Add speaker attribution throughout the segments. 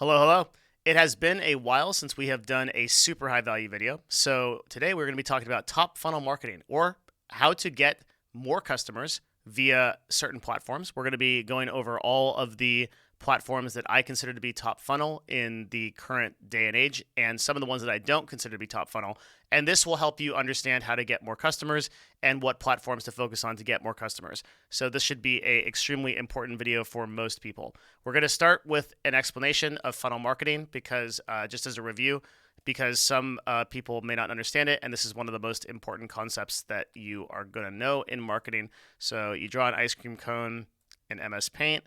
Speaker 1: Hello, hello. It has been a while since we have done a super high value video. So today we're going to be talking about top funnel marketing or how to get more customers via certain platforms. We're going to be going over all of the platforms that I consider to be top funnel in the current day and age and some of the ones that I don't consider to be top funnel. And this will help you understand how to get more customers and what platforms to focus on to get more customers. So this should be a extremely important video for most people. We're going to start with an explanation of funnel marketing because just as a review, because some people may not understand it, and this is one of the most important concepts that you are going to know in marketing. So you draw an ice cream cone in MS Paint,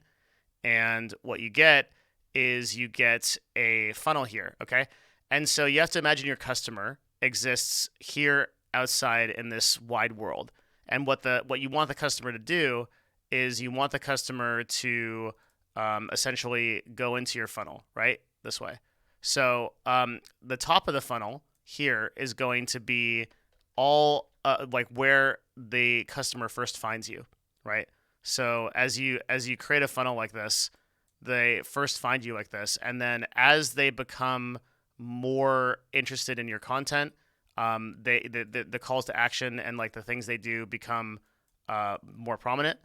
Speaker 1: and what you get is you get a funnel here, okay? And so you have to imagine your customer exists here outside in this wide world. And what you want the customer to do is you want the customer to essentially go into your funnel, right? This way. So the top of the funnel here is going to be all like where the customer first finds you, right? So as you create a funnel like this, they first find you like this, and then as they become more interested in your content, the calls to action and like the things they do become more prominent.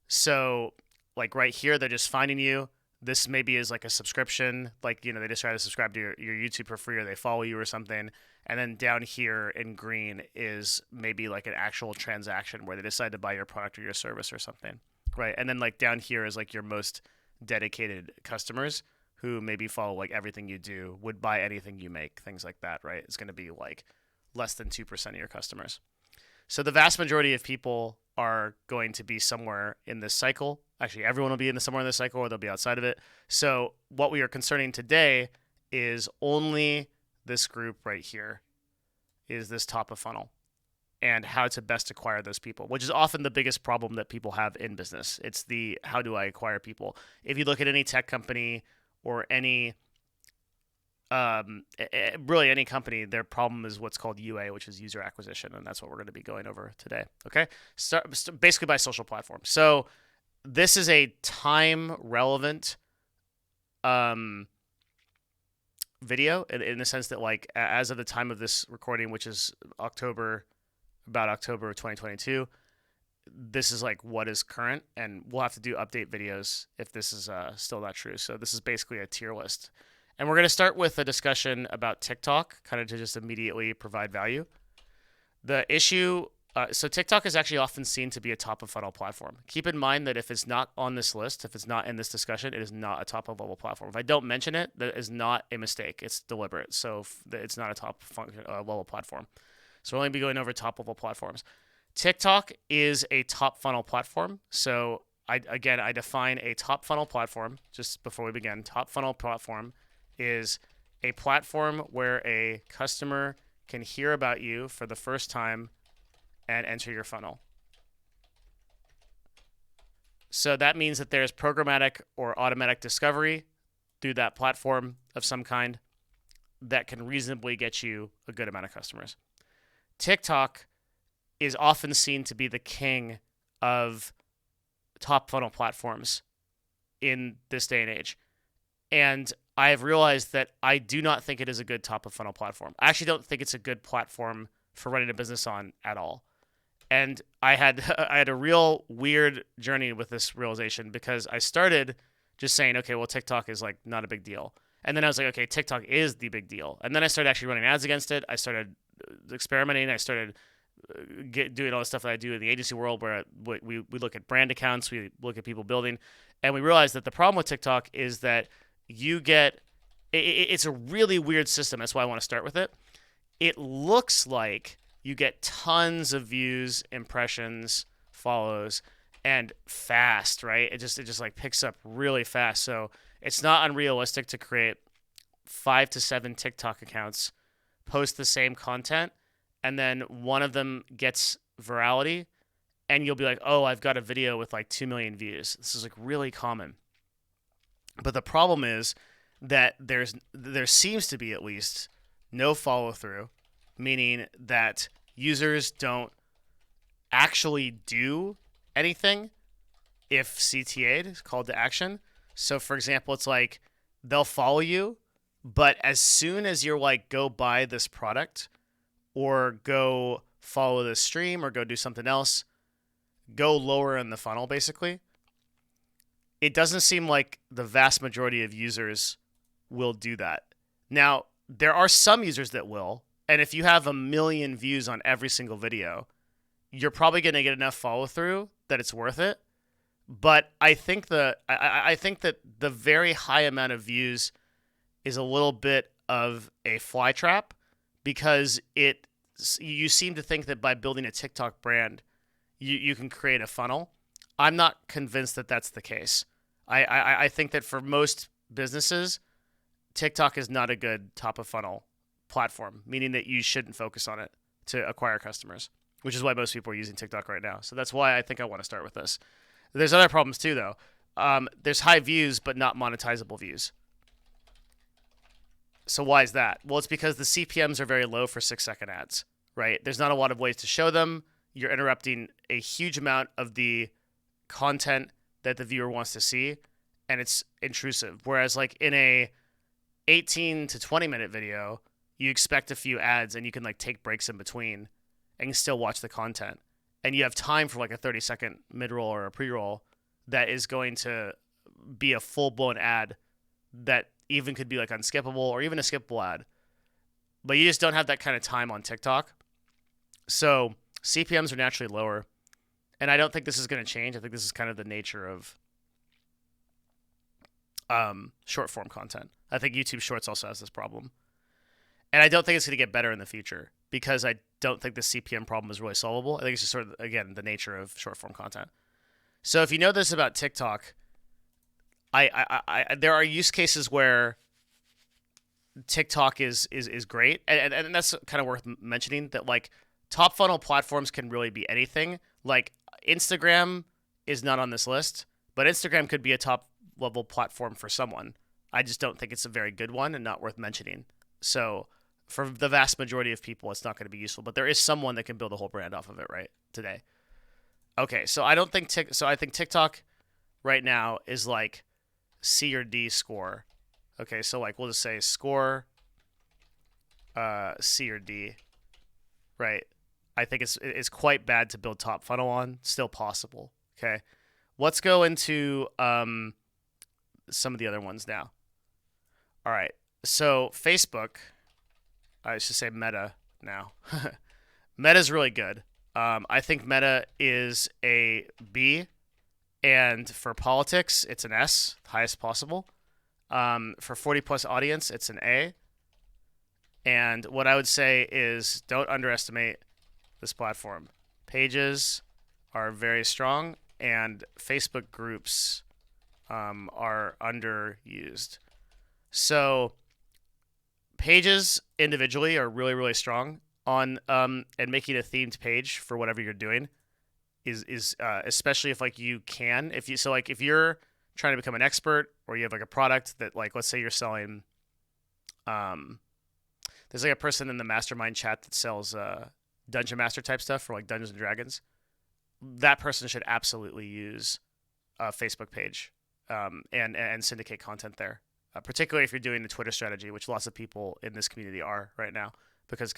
Speaker 1: So like right here, they're just finding you. This maybe is like a subscription, like they just try to subscribe to your YouTube for free, or they follow you or something. And then down here in green is maybe like an actual transaction where they decide to buy your product or your service or something, right? And then like down here is like your most dedicated customers who maybe follow like everything you do, would buy anything you make, things like that, right? It's going to be like less than 2% of your customers. So the vast majority of people are going to be somewhere in this cycle. Actually, everyone will be somewhere in this cycle, or they'll be outside of it. So what we are concerning today is only this group right here, is this top of funnel, and how to best acquire those people, which is often the biggest problem that people have in business. It's the how do I acquire people? If you look at any tech company or any really any company, their problem is what's called UA, which is user acquisition, and that's what we're going to be going over today. Okay, basically by social platforms. So this is a time relevant video in the sense that like as of the time of this recording, which is about October of 2022, this is like what is current, and we'll have to do update videos if this is still not true. So this is basically a tier list. And we're going to start with a discussion about TikTok, kind of to just immediately provide value. The issue, so TikTok is actually often seen to be a top of funnel platform. Keep in mind that if it's not on this list, if it's not in this discussion, it is not a top of level platform. If I don't mention it, that is not a mistake. It's deliberate. So it's not a top level platform. So we'll only be going over top level platforms. TikTok is a top funnel platform. So I define a top funnel platform just before we begin. Top funnel platform is a platform where a customer can hear about you for the first time and enter your funnel. So that means that there's programmatic or automatic discovery through that platform of some kind that can reasonably get you a good amount of customers. TikTok is often seen to be the king of top funnel platforms in this day and age. And I have realized that I do not think it is a good top of funnel platform. I actually don't think it's a good platform for running a business on at all. And I had a real weird journey with this realization, because I started just saying, okay, well, TikTok is like not a big deal. And then I was like, okay, TikTok is the big deal. And then I started actually running ads against it. I started experimenting. I started doing all the stuff that I do in the agency world, where we look at brand accounts, we look at people building, and we realized that the problem with TikTok is that you get it's a really weird system. That's why I want to start with it. It looks like you get tons of views, impressions, follows, and fast, right? It just like picks up really fast. So it's not unrealistic to create 5 to 7 TikTok accounts, post the same content, and then one of them gets virality, and you'll be like, oh, I've got a video with like 2 million views. This is like really common. But the problem is that there seems to be at least no follow through, meaning that users don't actually do anything if CTA'd, called to action. So for example, it's like they'll follow you, but as soon as you're like, go buy this product or go follow this stream or go do something else, go lower in the funnel basically. It doesn't seem like the vast majority of users will do that. Now, there are some users that will, and if you have 1 million views on every single video, you're probably going to get enough follow through that it's worth it. But I think I think that the very high amount of views is a little bit of a fly trap because you seem to think that by building a TikTok brand, you can create a funnel. I'm not convinced that that's the case. I think that for most businesses, TikTok is not a good top of funnel platform, meaning that you shouldn't focus on it to acquire customers, which is why most people are using TikTok right now. So that's why I think I want to start with this. There's other problems too, though. There's high views, but not monetizable views. So why is that? Well, it's because the CPMs are very low for 6-second ads, right? There's not a lot of ways to show them. You're interrupting a huge amount of the content that the viewer wants to see, and it's intrusive. Whereas like in a 18 to 20 minute video, you expect a few ads and you can like take breaks in between and still watch the content. And you have time for like a 30-second mid-roll or a pre-roll that is going to be a full-blown ad that even could be like unskippable or even a skippable ad. But you just don't have that kind of time on TikTok. So CPMs are naturally lower. And I don't think this is going to change. I think this is kind of the nature of short form content. I think YouTube Shorts also has this problem. And I don't think it's going to get better in the future because I don't think the CPM problem is really solvable. I think it's just sort of, again, the nature of short form content. So if you know this about TikTok, there are use cases where TikTok is great. And that's kind of worth mentioning that like top funnel platforms can really be anything. Like Instagram is not on this list, but Instagram could be a top level platform for someone. I just don't think it's a very good one and not worth mentioning. So for the vast majority of people, it's not going to be useful, but there is someone that can build a whole brand off of it right today. Okay, so I think TikTok right now is like C or D score. Okay, so like we'll just say score C or D, right? I think it's quite bad to build top funnel on. Still possible. Okay, let's go into some of the other ones now. All right, so Facebook. I should say Meta now. Meta's really good. I think Meta is a B, and for politics, it's an S, highest possible. For 40 plus audience, it's an A. And what I would say is don't underestimate this platform. Pages are very strong, and Facebook groups are underused. So pages individually are really, really strong on and making a themed page for whatever you're doing is especially if like you can if you're trying to become an expert or you have like a product that like let's say you're selling there's like a person in the mastermind chat that sells dungeon master type stuff for like Dungeons and Dragons. That person should absolutely use a Facebook page and syndicate content there. Particularly if you're doing the Twitter strategy, which lots of people in this community are right now, because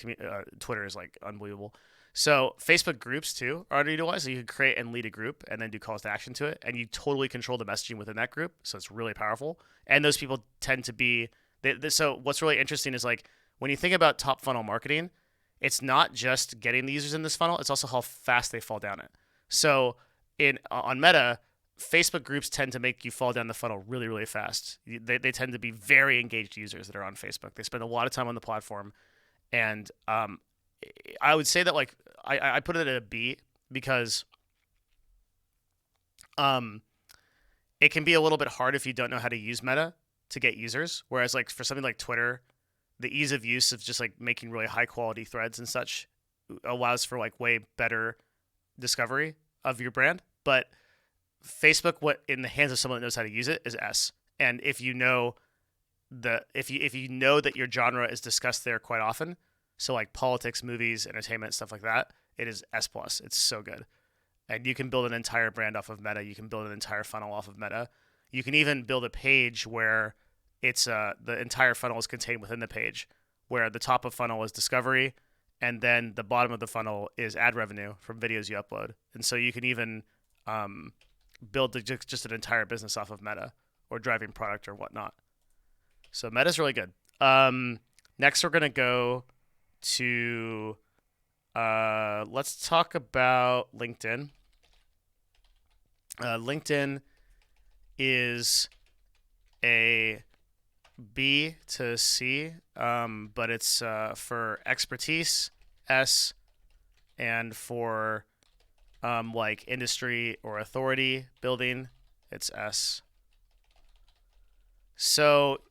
Speaker 1: Twitter is like unbelievable. So Facebook groups too are underutilized. So you can create and lead a group and then do calls to action to it, and you totally control the messaging within that group. So it's really powerful. And those people tend to be. So what's really interesting is like when you think about top funnel marketing, it's not just getting the users in this funnel; it's also how fast they fall down it. So on Meta, Facebook groups tend to make you fall down the funnel really, really fast. They tend to be very engaged users that are on Facebook. They spend a lot of time on the platform. And I would say that like I put it at a B because it can be a little bit hard if you don't know how to use Meta to get users. Whereas like for something like Twitter, the ease of use of just like making really high quality threads and such allows for like way better discovery of your brand. But Facebook, what in the hands of someone that knows how to use it, is S. And if you know if you know that your genre is discussed there quite often, so like politics, movies, entertainment, stuff like that, it is S plus. It's so good, and you can build an entire brand off of Meta. You can build an entire funnel off of Meta. You can even build a page where it's the entire funnel is contained within the page, where the top of funnel is discovery, and then the bottom of the funnel is ad revenue from videos you upload. And so you can even um, build just an entire business off of Meta or driving product or whatnot. So Meta's really good. Next, we're gonna go to let's talk about LinkedIn. LinkedIn is a B to C, but it's for expertise, S, and for like industry or authority building, it's S. So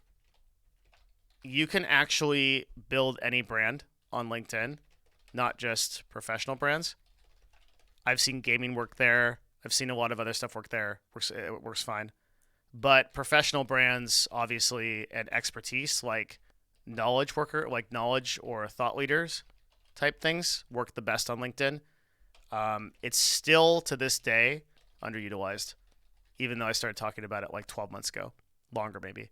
Speaker 1: you can actually build any brand on LinkedIn, not just professional brands. I've seen gaming work there. I've seen a lot of other stuff work there. It works fine. But professional brands, obviously, and expertise like knowledge or thought leaders type things work the best on LinkedIn. It's still to this day underutilized, even though I started talking about it like 12 months ago, longer maybe.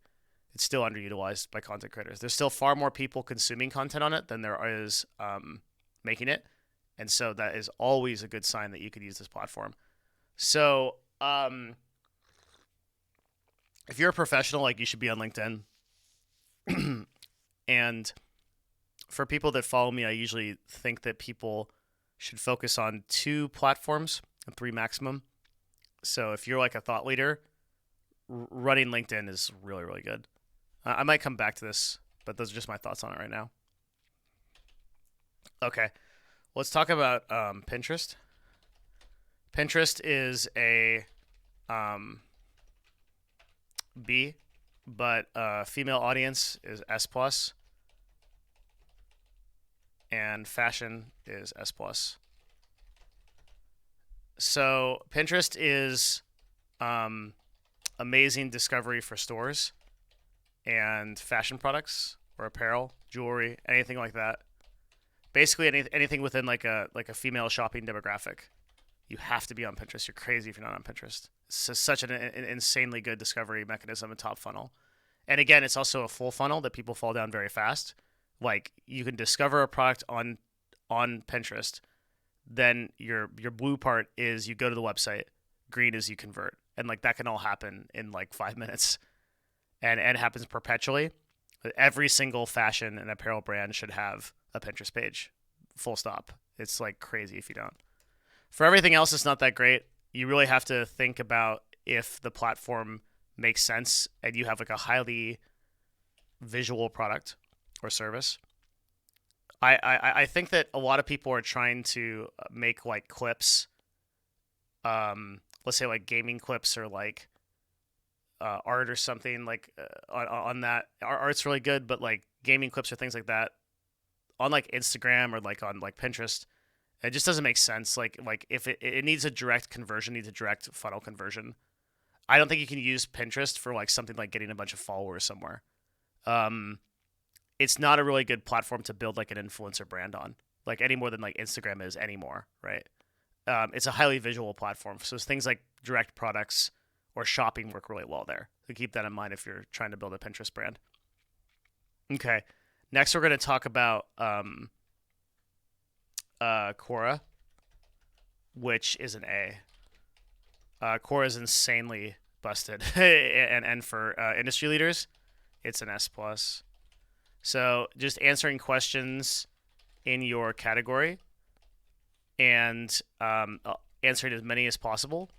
Speaker 1: It's still underutilized by content creators. There's still far more people consuming content on it than there is making it. And so that is always a good sign that you could use this platform. So if you're a professional, like, you should be on LinkedIn. And for people that follow me, I usually think that people should focus on 2 platforms and 3 maximum. So if you're like a thought leader, running LinkedIn is really, really good. I might come back to this, but those are just my thoughts on it right now. Okay, let's talk about Pinterest. Pinterest is a B, but female audience is S plus, and fashion is S plus. So Pinterest is amazing discovery for stores and fashion products or apparel, jewelry, anything like that. Basically, anything within like a female shopping demographic. You have to be on Pinterest. You're crazy if you're not on Pinterest. It's such an insanely good discovery mechanism and top funnel. And again, it's also a full funnel that people fall down very fast. Like, you can discover a product on Pinterest. Then your blue part is you go to the website. Green is you convert. And like that can all happen in like 5 minutes. And it happens perpetually. Every single fashion and apparel brand should have a Pinterest page. Full stop. It's like crazy if you don't. For everything else, it's not that great. You really have to think about if the platform makes sense and you have like a highly visual product or service. I think that a lot of people are trying to make like clips, let's say like gaming clips or like art or something like on that. Art's really good, but like gaming clips or things like that on like Instagram or like on like Pinterest, it just doesn't make sense. Like if it needs a direct conversion, needs a direct funnel conversion. I don't think you can use Pinterest for like something like getting a bunch of followers somewhere. It's not a really good platform to build like an influencer brand on, like any more than like Instagram is anymore, right? It's a highly visual platform, so things like direct products or shopping work really well there. So keep that in mind if you're trying to build a Pinterest brand. Okay, next we're going to talk about Quora, which is an A. Quora is insanely busted, and for industry leaders, it's an S plus. So just answering questions in your category and answering as many as possible,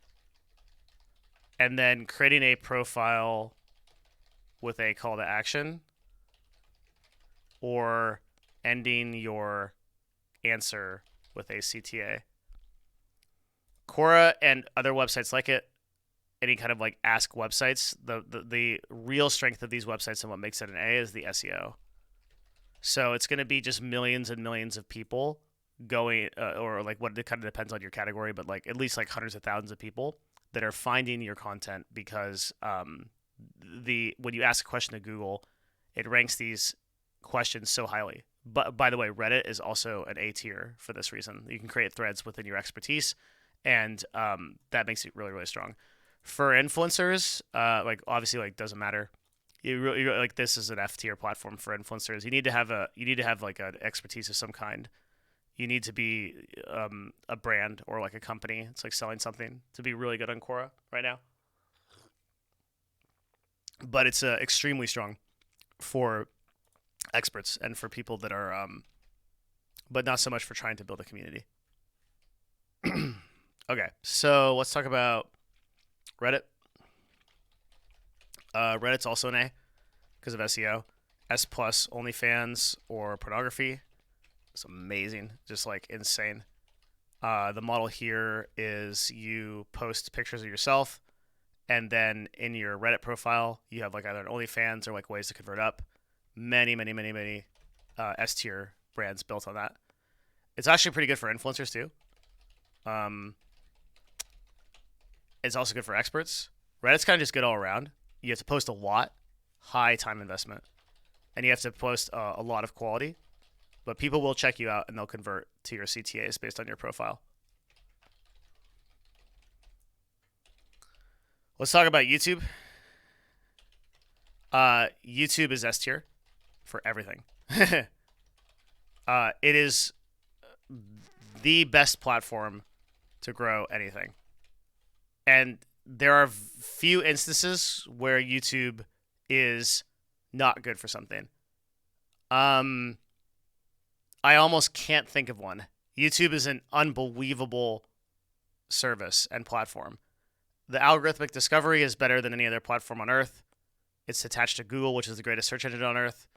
Speaker 1: and then creating a profile with a call to action, or ending your answer with a CTA. Quora and other websites like it, any kind of like ask websites, the real strength of these websites and what makes it an A is the SEO. So it's going to be just millions and millions of people going, or like what, it kind of depends on your category, but like at least like hundreds of thousands of people that are finding your content because when you ask a question to Google, it ranks these questions so highly. But by the way, Reddit is also an A tier for this reason. You can create threads within your expertise, and that makes it really, really strong. For influencers, like obviously like doesn't matter. like this is an F tier platform for influencers. You need to have like an expertise of some kind. You need to be a brand or like a company. It's like selling something to be really good on Quora right now. But it's extremely strong for experts and for people that are, but not so much for trying to build a community. Okay, so let's talk about Reddit. Reddit's also an A because of SEO. S plus OnlyFans or pornography. It's amazing, just like insane. The model here is you post pictures of yourself, and then in your Reddit profile, you have like either an OnlyFans or like ways to convert up. Many S tier brands built on that. It's actually pretty good for influencers too. It's also good for experts. Reddit's kind of just good all around. You have to post a lot, high time investment, and you have to post a lot of quality. But people will check you out and they'll convert to your CTAs based on your profile. Let's talk about YouTube. YouTube is S tier for everything. It is the best platform to grow anything. And there are few instances where YouTube is not good for something. I almost can't think of one. YouTube is an unbelievable service and platform. The algorithmic discovery is better than any other platform on earth. It's attached to Google, which is the greatest search engine on earth,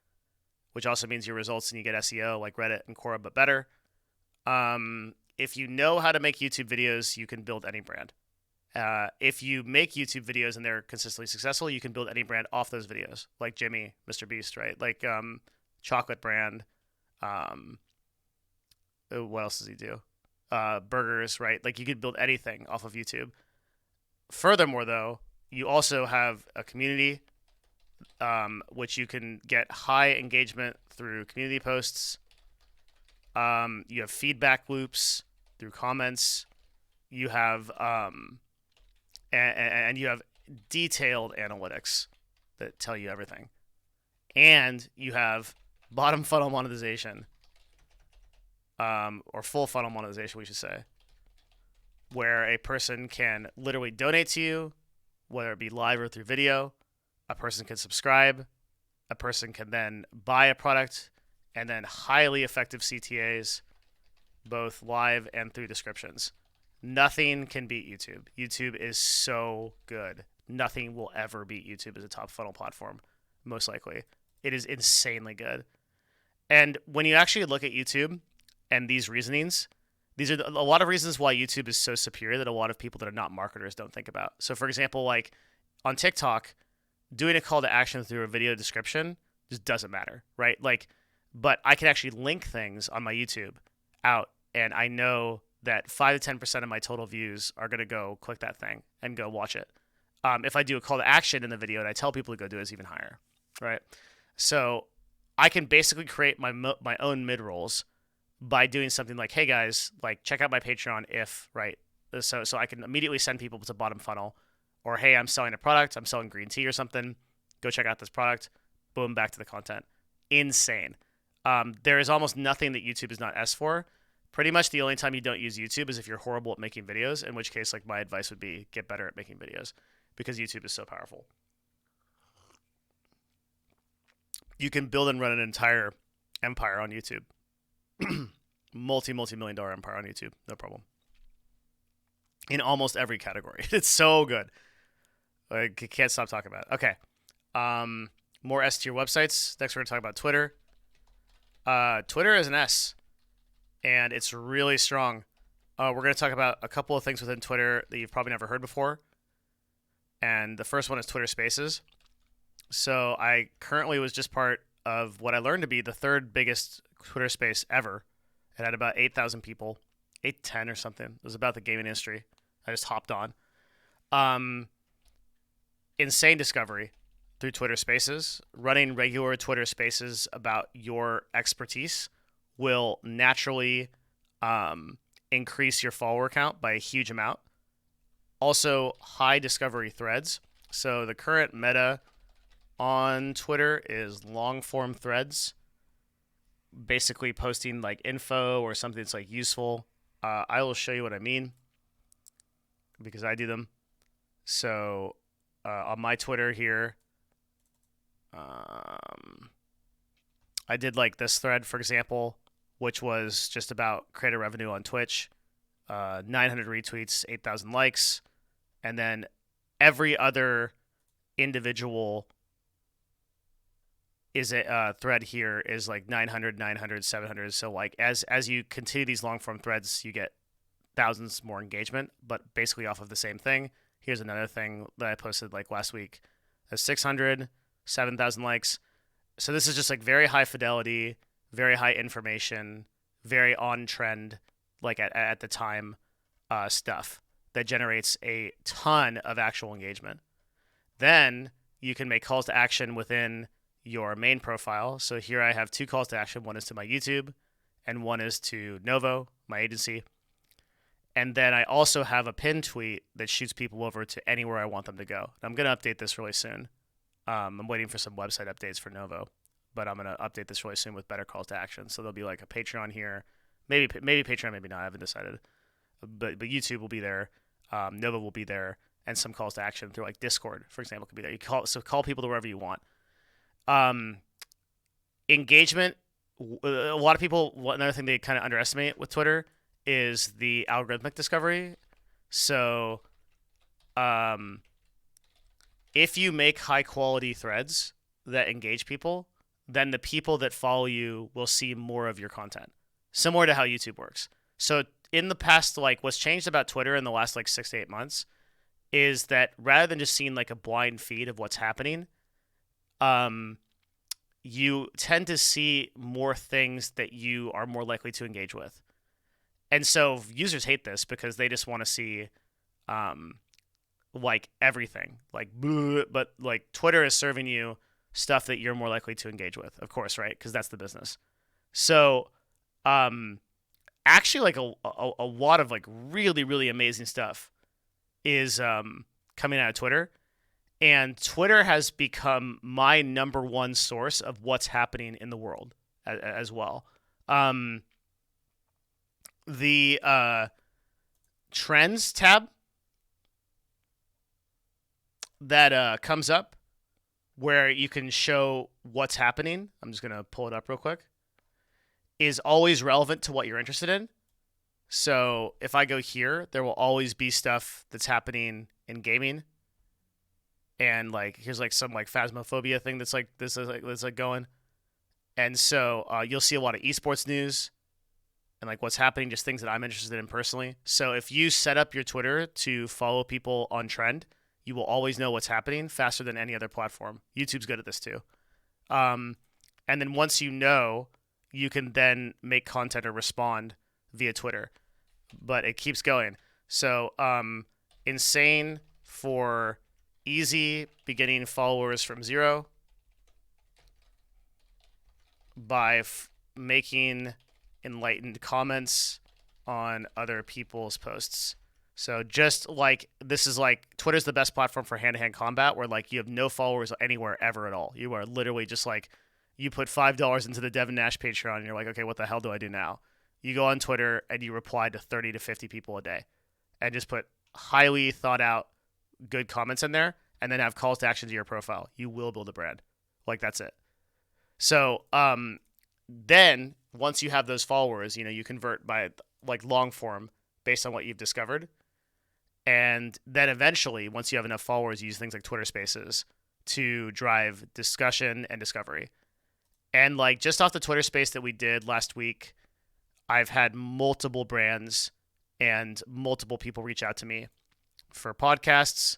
Speaker 1: which also means your results and you get SEO like Reddit and Quora, but better. If you know how to make YouTube videos, you can build any brand. If you make YouTube videos and they're consistently successful, you can build any brand off those videos, like Jimmy, Mr. Beast, right? Like chocolate brand. What else does he do? Burgers, right? Like you could build anything off of YouTube. Furthermore, though, you also have a community, which you can get high engagement through community posts. You have feedback loops through comments. You have and you have detailed analytics that tell you everything. And you have bottom funnel monetization, or full funnel monetization, we should say, where a person can literally donate to you, whether it be live or through video. A person can subscribe. A person can then buy a product, and then highly effective CTAs, both live and through descriptions. Nothing can beat YouTube. YouTube is so good. Nothing will ever beat YouTube as a top funnel platform, most likely. It is insanely good. And when you actually look at YouTube and these reasonings, these are a lot of reasons why YouTube is so superior that a lot of people that are not marketers don't think about. So, for example, like on TikTok, doing a call to action through a video description just doesn't matter, right? Like, but I can actually link things on my YouTube out, and I know that 5 to 10% of my total views are going to go click that thing and go watch it. If I do a call to action in the video and I tell people to go do it, it's even higher, right? So I can basically create my own mid-rolls by doing something like, hey guys, like check out my Patreon if, right? So I can immediately send people to bottom funnel, or hey, I'm selling a product, I'm selling green tea or something, go check out this product, boom, back to the content. Insane. There is almost nothing that YouTube is not S for. Pretty much the only time you don't use YouTube is if you're horrible at making videos, in which case, like, my advice would be get better at making videos because YouTube is so powerful. You can build and run an entire empire on YouTube. Multi-million dollar empire on YouTube, no problem. In almost every category. It's so good. I can't stop talking about it. Okay. More S tier websites. Next, we're going to talk about Twitter. Twitter is an S, and it's really strong. We're going to talk about a couple of things within Twitter that you've probably never heard before. And the first one is Twitter Spaces. So I currently was just part of what I learned to be the third biggest Twitter space ever. It had about 8,000 people, 810 or something. It was about the gaming industry. I just hopped on. Insane discovery through Twitter Spaces. Running regular Twitter Spaces about your expertise will naturally increase your follower count by a huge amount. Also, high discovery threads. So the current meta on Twitter is long form threads, basically posting like info or something that's like useful. I will show you what I mean because I do them. So on my Twitter here, I did like this thread, for example, which was just about creator revenue on Twitch. 900 retweets, 8,000 likes, and then every other individual is a thread here is like 900, 900, 700. So like as you continue these long form threads, you get thousands more engagement, but basically off of the same thing. Here's another thing that I posted like last week. 600, 7,000 likes. So this is just like very high fidelity, very high information, very on trend, like at the time stuff that generates a ton of actual engagement. Then you can make calls to action within your main profile. So here I have two calls to action. One is to my YouTube and one is to Novo, my agency. And then I also have a pinned tweet that shoots people over to anywhere I want them to go. I'm going to update this really soon. I'm waiting for some website updates for Novo, but I'm going to update this really soon with better calls to action. So there'll be like a Patreon here. Maybe Patreon, maybe not. I haven't decided. But YouTube will be there. Novo will be there. And some calls to action through like Discord, for example, could be there. You call people to wherever you want. Engagement. A lot of people, another thing they kind of underestimate with Twitter is the algorithmic discovery. So, if you make high quality threads that engage people, then the people that follow you will see more of your content, similar to how YouTube works. So in the past, like what's changed about Twitter in the last like 6 to 8 months is that rather than just seeing like a blind feed of what's happening, you tend to see more things that you are more likely to engage with. And so users hate this because they just want to see like everything, like but like Twitter is serving you stuff that you're more likely to engage with, of course, right? Because that's the business. So actually like a lot of like really, really amazing stuff is coming out of Twitter. And Twitter has become my number one source of what's happening in the world as well. The trends tab that comes up where you can show what's happening, I'm just going to pull it up real quick, is always relevant to what you're interested in. So if I go here, there will always be stuff that's happening in gaming. And like here's like some like phasmophobia thing that's like this is like that's like going. And so you'll see a lot of esports news and like what's happening, just things that I'm interested in personally. So if you set up your Twitter to follow people on trend, you will always know what's happening faster than any other platform. YouTube's good at this too. And then once you know, you can then make content or respond via Twitter. But it keeps going. So insane for easy beginning followers from zero by making enlightened comments on other people's posts. So just like this is like Twitter's the best platform for hand-to-hand combat where like you have no followers anywhere ever at all. You are literally just like you put $5 into the Devin Nash Patreon and you're like, okay, what the hell do I do now? You go on Twitter and you reply to 30 to 50 people a day and just put highly thought out good comments in there and then have calls to action to your profile. You will build a brand. Like that's it. So then once you have those followers, you know, you convert by like long form based on what you've discovered. And then eventually, once you have enough followers, you use things like Twitter Spaces to drive discussion and discovery. And like just off the Twitter Space that we did last week, I've had multiple brands and multiple people reach out to me for podcasts.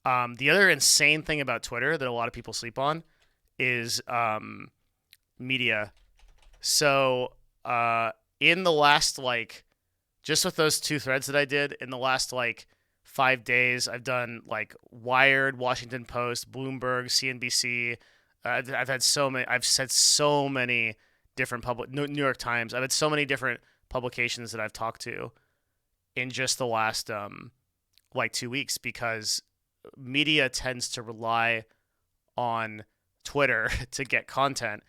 Speaker 1: The other insane thing about Twitter that a lot of people sleep on is media. So in the last like, just with those two threads that I did in the last like 5 days, I've done like Wired, Washington Post, Bloomberg, CNBC. I've had so many. I've said so many different New York Times. I've had so many different publications that I've talked to in just the last like 2 weeks because media tends to rely on Twitter to get content.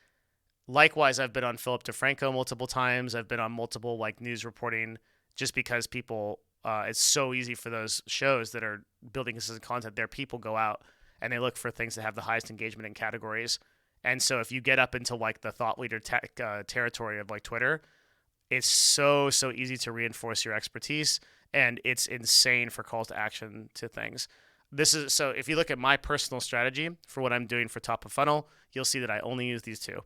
Speaker 1: Likewise, I've been on Philip DeFranco multiple times. I've been on multiple like news reporting just because people, it's so easy for those shows that are building consistent content. Their people go out and they look for things that have the highest engagement in categories. And so if you get up into like the thought leader tech territory of like Twitter, it's so easy to reinforce your expertise, and it's insane for calls to action to things. This is so if you look at my personal strategy for what I'm doing for top of funnel, you'll see that I only use these two.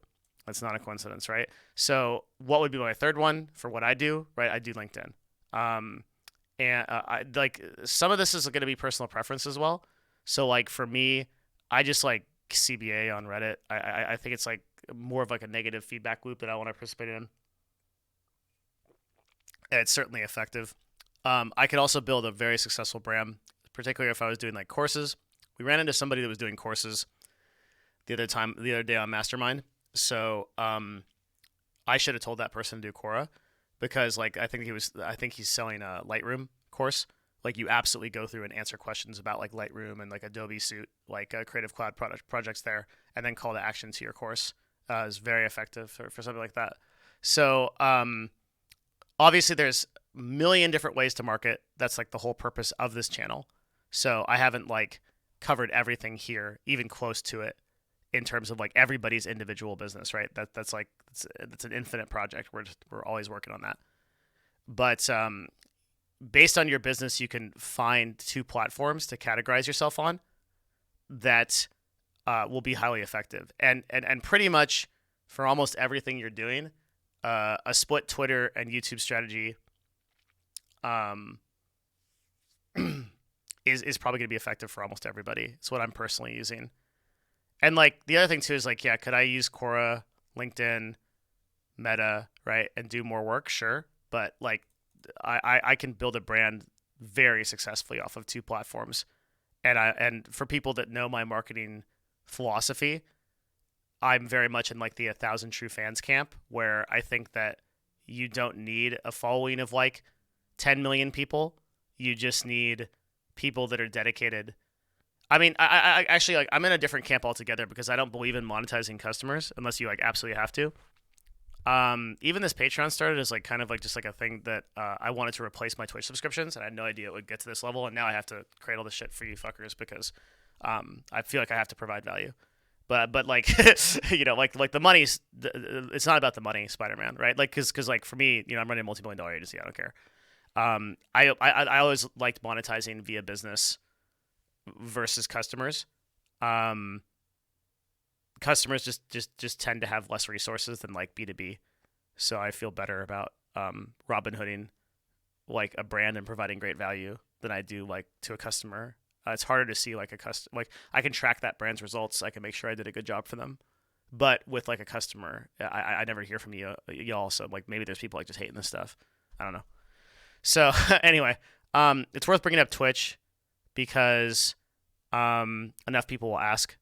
Speaker 1: That's not a coincidence, right? So what would be my third one for what I do, right? I do LinkedIn. And I like some of this is going to be personal preference as well. So like for me, I just like CBA on Reddit. I think it's like more of like a negative feedback loop that I want to participate in. And it's certainly effective. I could also build a very successful brand, particularly if I was doing like courses. We ran into somebody that was doing courses the other day on Mastermind. So I should have told that person to do Quora, because like I think he's selling a Lightroom course. Like you absolutely go through and answer questions about like Lightroom and like Adobe Suite, like Creative Cloud projects there, and then call to action to your course. Is very effective for something like that. So obviously there's a million different ways to market. That's like the whole purpose of this channel. So I haven't like covered everything here, even close to it, in terms of like everybody's individual business, right? That's like it's an infinite project. We're always working on that. But based on your business, you can find two platforms to categorize yourself on that will be highly effective. And pretty much for almost everything you're doing, a split Twitter and YouTube strategy is probably going to be effective for almost everybody. It's what I'm personally using. And like the other thing too is like, yeah, could I use Quora, LinkedIn, Meta, right, and do more work? Sure, but like I can build a brand very successfully off of two platforms. And for people that know my marketing philosophy, I'm very much in like the 1,000 true fans camp, where I think that you don't need a following of like 10 million people. You just need people that are dedicated. I mean, I actually like I'm in a different camp altogether, because I don't believe in monetizing customers unless you like absolutely have to. Even this Patreon started as like kind of like just like a thing that I wanted to replace my Twitch subscriptions, and I had no idea it would get to this level, and now I have to create all this shit for you fuckers because I feel like I have to provide value. But like like the money's it's not about the money, Spider-Man, right? Like because like for me, I'm running a multi-million-dollar agency. I don't care. I always liked monetizing via business versus customers. Customers just tend to have less resources than like B2B, so I feel better about Robin Hooding like a brand and providing great value than I do like to a customer. It's harder to see like a customer. Like I can track that brand's results. I can make sure I did a good job for them. But with like a customer, I never hear from y'all. So like maybe there's people like just hating this stuff. I don't know. So anyway, it's worth bringing up Twitch because enough people will ask.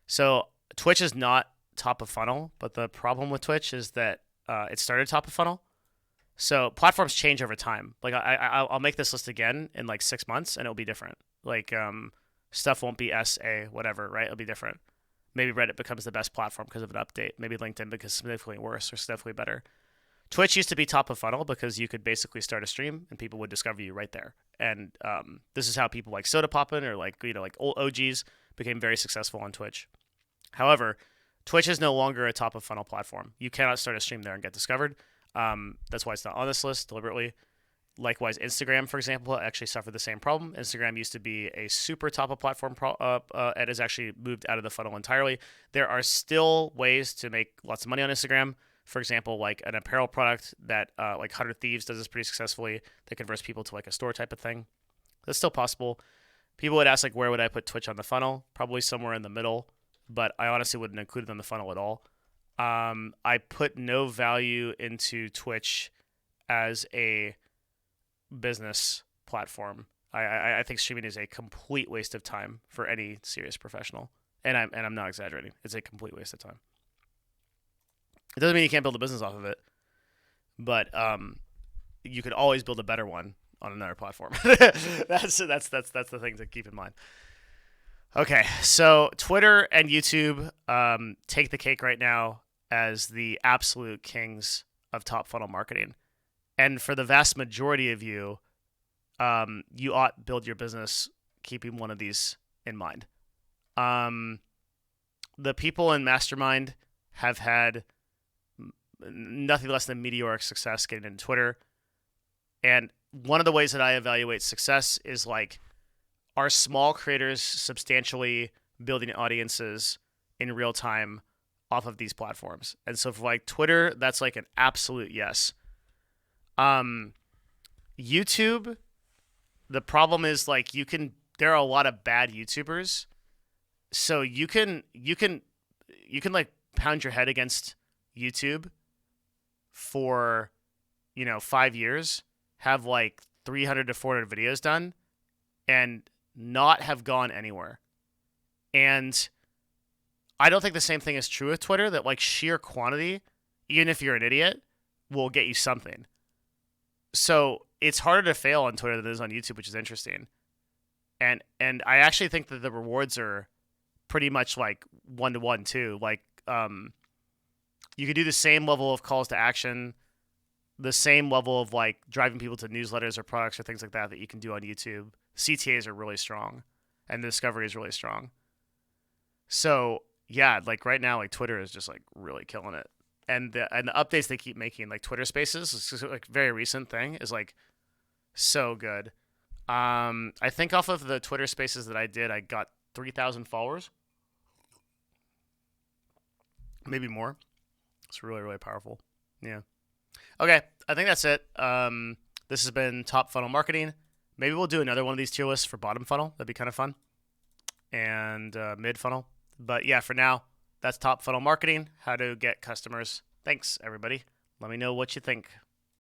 Speaker 1: So Twitch is not top of funnel, but the problem with Twitch is that it started top of funnel. So platforms change over time. Like I'll make this list again in like 6 months, and it'll be different. Like stuff won't be SA whatever, right? It'll be different. Maybe Reddit becomes the best platform because of an update. Maybe LinkedIn becomes significantly worse or significantly better. Twitch used to be top of funnel because you could basically start a stream and people would discover you right there. And this is how people like Soda Poppin' or like like old OGs became very successful on Twitch. However, Twitch is no longer a top of funnel platform. You cannot start a stream there and get discovered. That's why it's not on this list deliberately. Likewise, Instagram, for example, actually suffered the same problem. Instagram used to be a super top of platform and has actually moved out of the funnel entirely. There are still ways to make lots of money on Instagram. For example, like an apparel product that like 100 Thieves does this pretty successfully that converts people to like a store type of thing. That's still possible. People would ask like, where would I put Twitch on the funnel? Probably somewhere in the middle, but I honestly wouldn't include it on the funnel at all. I put no value into Twitch as a business platform. I think streaming is a complete waste of time for any serious professional, and I'm not exaggerating. It's a complete waste of time. It doesn't mean you can't build a business off of it, but you could always build a better one on another platform. That's the thing to keep in mind. Okay, so Twitter and YouTube take the cake right now as the absolute kings of top funnel marketing. And for the vast majority of you, you ought build your business keeping one of these in mind. Um, the people in Mastermind have had nothing less than meteoric success getting into Twitter. And one of the ways that I evaluate success is like, are small creators substantially building audiences in real time off of these platforms? And so for like Twitter, that's like an absolute yes. YouTube, the problem is like there are a lot of bad YouTubers. So you can like pound your head against YouTube for 5 years, have like 300 to 400 videos done, and not have gone anywhere. And I don't think the same thing is true with Twitter, that like sheer quantity, even if you're an idiot, will get you something. So it's harder to fail on Twitter than it is on YouTube, which is interesting. And I actually think that the rewards are pretty much like 1-to-1 too. Like you could do the same level of calls to action, the same level of like driving people to newsletters or products or things like that you can do on YouTube. CTAs are really strong, and the discovery is really strong. So yeah, like right now, like Twitter is just like really killing it, and the updates they keep making, like Twitter Spaces, it's just like very recent thing, is like so good. I think off of the Twitter Spaces that I did, I got 3,000 followers, maybe more. It's really really powerful. Yeah. Okay, I think that's it. This has been Top Funnel Marketing. Maybe we'll do another one of these tier lists for bottom funnel. That'd be kind of fun. And mid funnel. But yeah, for now, that's Top Funnel Marketing, how to get customers. Thanks, everybody. Let me know what you think.